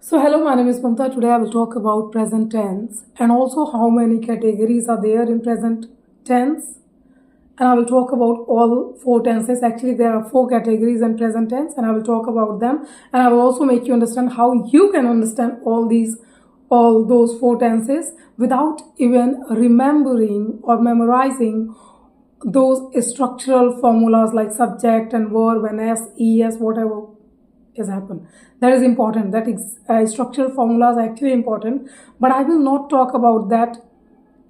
So hello, my name is Mamta. Today I will talk about present tense and also how many categories are there in present tense. And I will talk about all four tenses. Actually, there are four categories in present tense and I will talk about them. And I will also make you understand how you can understand all those four tenses without even remembering or memorizing those structural formulas like subject and verb and s, es, whatever is happen. That is important. That is structural formulas are actually important, but I will not talk about that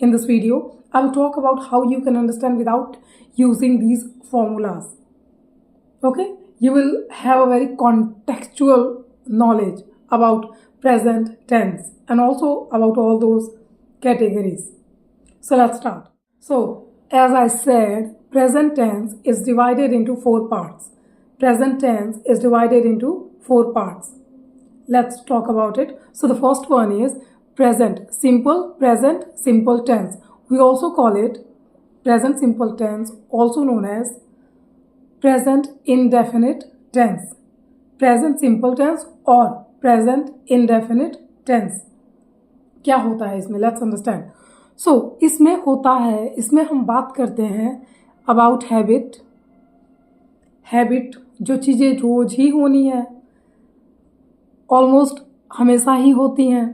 in this video. I will talk about how you can understand without using these formulas. Okay, you will have a very contextual knowledge about present tense and also about all those categories. So let's start. So as I said, present tense is divided into four parts. Present tense is divided into four parts. Let's talk about it. So the first one is present simple tense. We also call it present simple tense, also known as present indefinite tense. Present simple tense और present indefinite tense. क्या होता है इसमें? Let's understand. So इसमें होता है, इसमें हम बात करते हैं about habit जो चीज़ें रोज ही होनी है, ऑलमोस्ट हमेशा ही होती हैं,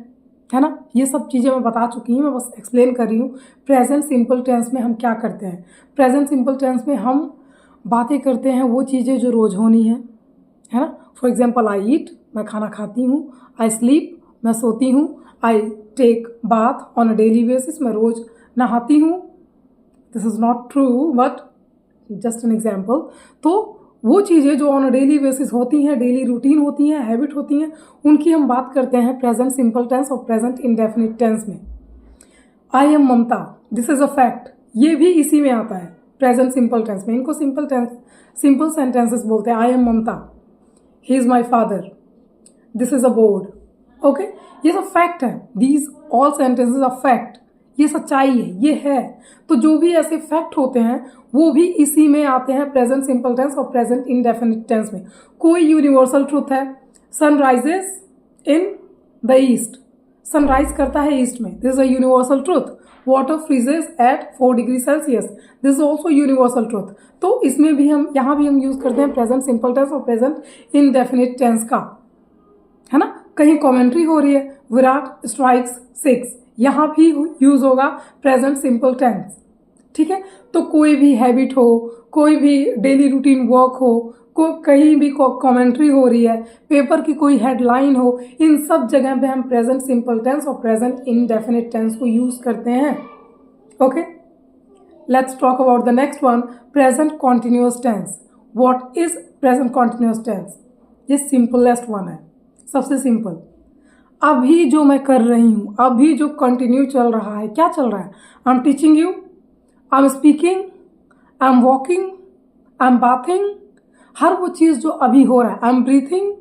है ना। ये सब चीज़ें मैं बता चुकी हूँ, मैं बस एक्सप्लेन कर रही हूँ। प्रेजेंट सिंपल टेंस में हम क्या करते हैं? प्रेजेंट सिंपल टेंस में हम बातें करते हैं वो चीज़ें जो रोज़ होनी है ना। फॉर एग्जाम्पल, आई ईट, मैं खाना खाती हूँ। आई स्लीप, मैं सोती हूँ। I take bath on a daily basis, मैं रोज़ नहाती हूँ। This is not true but just an example. तो वो चीज़ें जो ऑन अ डेली बेसिस होती हैं, डेली रूटीन होती हैं, हैबिट होती हैं, उनकी हम बात करते हैं प्रेजेंट सिंपल टेंस और प्रेजेंट इंडेफिनिट टेंस में। I am Mamta, this is a fact, ये भी इसी में आता है प्रेजेंट सिंपल टेंस में। इनको सिंपल सेंटेंसेस बोलते हैं। I am Mamta, he is my father, this is a board. Okay, ये सब फैक्ट है। These all sentences are fact, ये सच्चाई है, ये है। तो जो भी ऐसे फैक्ट होते हैं वो भी इसी में आते हैं, प्रेजेंट सिंपल टेंस और प्रेजेंट इंडेफिनिट टेंस में। कोई यूनिवर्सल ट्रूथ है, sun rises in the east, sunrise करता है ईस्ट में, this is a universal truth. Water freezes at 4 degree Celsius, this is also universal truth. तो इसमें भी हम, यहाँ भी हम यूज करते हैं प्रेजेंट सिंपल टेंस और प्रेजेंट इंडेफिनिट टेंस का, है ना। कहीं कमेंट्री हो रही है, विराट स्ट्राइक्स 6, यहाँ भी यूज होगा प्रेजेंट सिंपल टेंस, ठीक है। तो कोई भी हैबिट हो, कोई भी डेली रूटीन वर्क हो, कहीं भी कमेंट्री हो रही है, पेपर की कोई हेडलाइन हो, इन सब जगह पे हम प्रेजेंट सिंपल टेंस और प्रेजेंट इंडेफिनिट टेंस को यूज करते हैं। Okay, let's talk about the next one, present continuous tense. What is present continuous tense? ये सिंपलेस्ट वन है, सबसे सिंपल। अभी जो मैं कर रही हूँ, अभी जो कंटिन्यू चल रहा है, क्या चल रहा है? I am teaching you, I am speaking, I am walking, I am bathing, हर वो चीज़ जो अभी हो रहा है। I am breathing,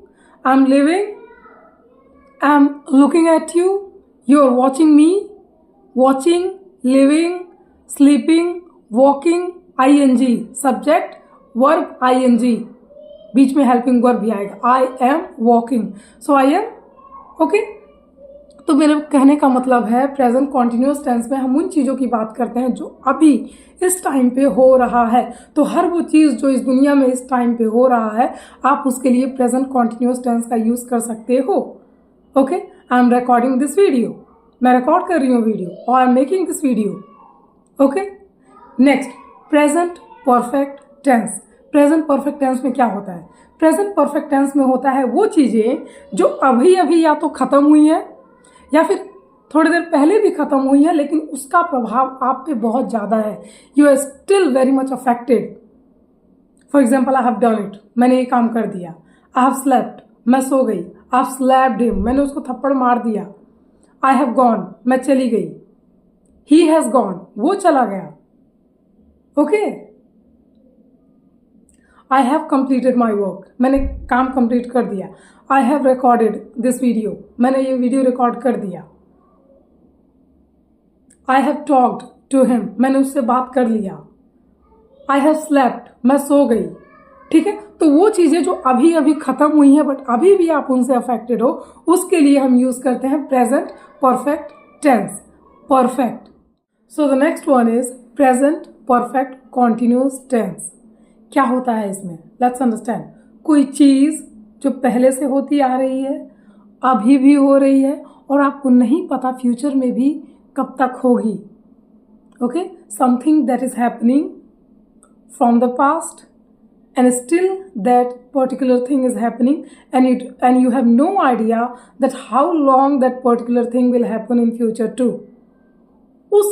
I am living, I am looking at you, you are watching me, watching, living, sleeping, walking, ING, subject, verb, ING, बीच में हेल्पिंग वर्ब भी आएगा। I am walking, so I am. Okay, तो मेरे कहने का मतलब है प्रेजेंट कॉन्टिन्यूअस टेंस में हम उन चीज़ों की बात करते हैं जो अभी इस टाइम पे हो रहा है। तो हर वो चीज़ जो इस दुनिया में इस टाइम पे हो रहा है, आप उसके लिए प्रेजेंट कॉन्टिन्यूअस टेंस का यूज़ कर सकते हो। Okay, I am recording this video, मैं रिकॉर्ड कर रही हूँ वीडियो, और I am making this video. Okay, next, present perfect tense. Present perfect tense में क्या होता है? प्रेजेंट परफेक्ट टेंस में होता है वो चीज़ें जो अभी अभी या तो ख़त्म हुई हैं या फिर थोड़ी देर पहले भी ख़त्म हुई है, लेकिन उसका प्रभाव आप पे बहुत ज़्यादा है। You are still very much affected. For example, I have done it, मैंने ये काम कर दिया। आई हैव स्लेप्ट, मैं सो गई। आई हैव स्लैप्ड हिम, मैंने उसको थप्पड़ मार दिया। आई हैव गॉन, मैं चली गई। ही हैज़ गॉन, वो चला गया। Okay, I have completed my work, मैंने काम कंप्लीट कर दिया। I have recorded this video, मैंने ये वीडियो रिकॉर्ड कर दिया। I have talked to him, मैंने उससे बात कर लिया। आई हैव स्लेप्ट, मैं सो गई। ठीक है। तो वो चीज़ें जो अभी अभी ख़त्म हुई हैं बट अभी भी आप उनसे अफेक्टेड हो, उसके लिए हम यूज़ करते हैं present perfect tense, perfect. So the next one is present perfect continuous tense. क्या होता है इसमें, लेट्स अंडरस्टैंड। कोई चीज़ जो पहले से होती आ रही है, अभी भी हो रही है, और आपको नहीं पता फ्यूचर में भी कब तक होगी। Okay, something that is happening from the past and still that particular thing is happening, and you have no idea that how long that particular thing will happen in future too. उस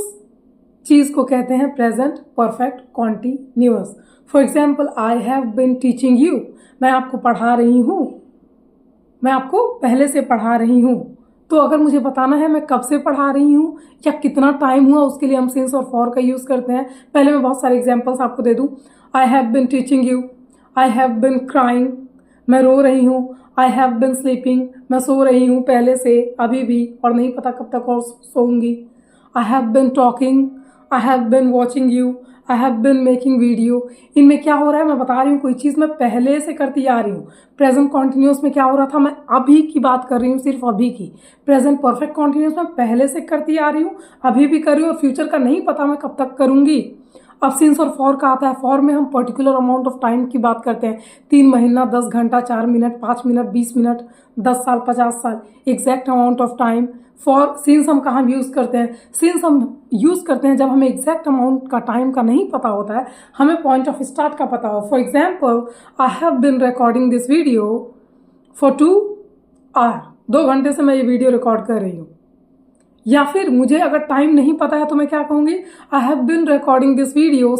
चीज़ को कहते हैं present perfect continuous. For example, I have been teaching you, मैं आपको पढ़ा रही हूँ, मैं आपको पहले से पढ़ा रही हूँ। तो अगर मुझे बताना है मैं कब से पढ़ा रही हूँ या कितना टाइम हुआ, उसके लिए हम सिंस और फॉर का यूज़ करते हैं। पहले मैं बहुत सारे एग्जाम्पल्स आपको दे दूँ। आई have been teaching you, I have bin crying, मैं रो रही हूँ। आई हैव बिन स्लीपिंग, मैं सो रही हूँ पहले से, अभी भी, और नहीं पता कब तक और सोऊंगी। I have been talking, I have been watching you, I have been making video. इनमें क्या हो रहा है, मैं बता रही हूँ कोई चीज़ मैं पहले से करती आ रही हूँ। प्रेजेंट कॉन्टिन्यूस में क्या हो रहा था, मैं अभी की बात कर रही हूँ, सिर्फ अभी की। प्रेजेंट परफेक्ट कॉन्टिन्यूस में पहले से करती आ रही हूँ, अभी भी कर रही हूँ, और फ्यूचर का नहीं पता मैं कब तक करूँगी। अब सिंस और फॉर का आता है। फॉर में हम पर्टिकुलर अमाउंट ऑफ टाइम की बात करते हैं, 3 महीना, 10 घंटा, 4 मिनट, 5 मिनट, 20 मिनट, 10 साल, 50 साल, exact amount of time. For since हम कहाँ यूज़ करते हैं, सिंस हम यूज़ करते हैं जब हमें एग्जैक्ट अमाउंट का टाइम का नहीं पता होता है, हमें पॉइंट ऑफ स्टार्ट का पता हो। For example, I have been recording this video for 2 hour, 2 घंटे से मैं ये वीडियो रिकॉर्ड कर रही हूँ। या फिर मुझे अगर टाइम नहीं पता है तो मैं क्या कहूँगी, आई have been recording this video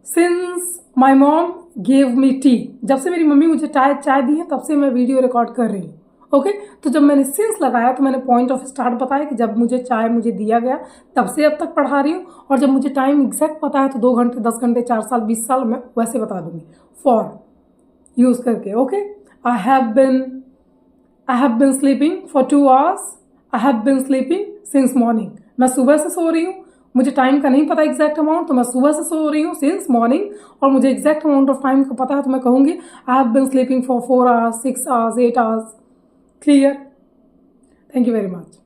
since my mom gave me T, जब से मेरी मम्मी मुझे चाय दी है तब से मैं वीडियो रिकॉर्ड कर रही हूँ। ओके, तो जब मैंने सिंस लगाया तो मैंने पॉइंट ऑफ स्टार्ट बताया कि जब मुझे चाय दिया गया तब से अब तक पढ़ा रही हूँ, और जब मुझे टाइम एग्जैक्ट पता है तो 2 घंटे, 10 घंटे, 4 साल, 20 साल, मैं वैसे बता दूंगी फॉर यूज़ करके। Okay, I have bin sleeping for 2 hours, I have bin sleeping since morning, मैं सुबह से सो रही हूँ, मुझे टाइम का नहीं पता एग्जैक्ट अमाउंट, तो मैं सुबह से सो रही हूँ सिंस मॉर्निंग, और मुझे एग्जैक्ट अमाउंट ऑफ टाइम का पता है तो मैं कहूँगी आई have bin sleeping for 4 hours, 6 hours, 8 hours. Clear? Thank you very much.